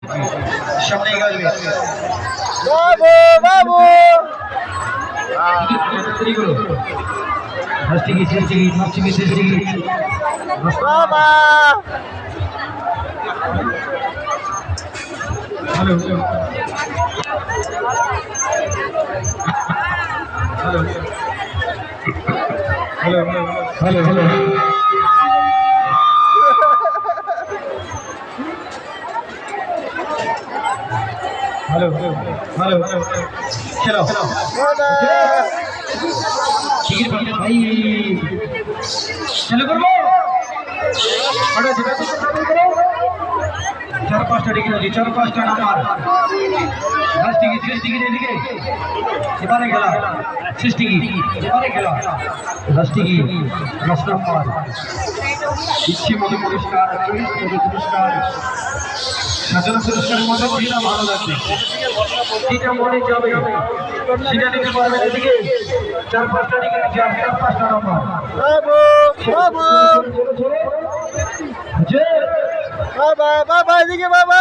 সামনে এগিয়ে আসবে বাবু বাবু বাবা hello hello hello hello hello hello খেলো ভাই খেলো করবো চার পাঁচটা ডিগ্রি আছে, চার পাঁচটা নাম্বার 10 ডিগ্রি 30 ডিগ্রি এদিকে এবারে খেলা 30 ডিগ্রি এবারে খেলা 10 ডিগ্রি 10 নাম্বার ইচ্ছে মতো পুরস্কার চল্লিশ মতো পুরস্কার সাজানো পুরস্কারের মধ্যে যেটা ভালো লাগছে যেটা মনে যাবে সেটা নিতে পারবেন এদিকে চার পাঁচটা ডিগ্রি চার পাঁচটা নাম্বার বাবু বাবু যে বাবা বাবা এদিকে বাবা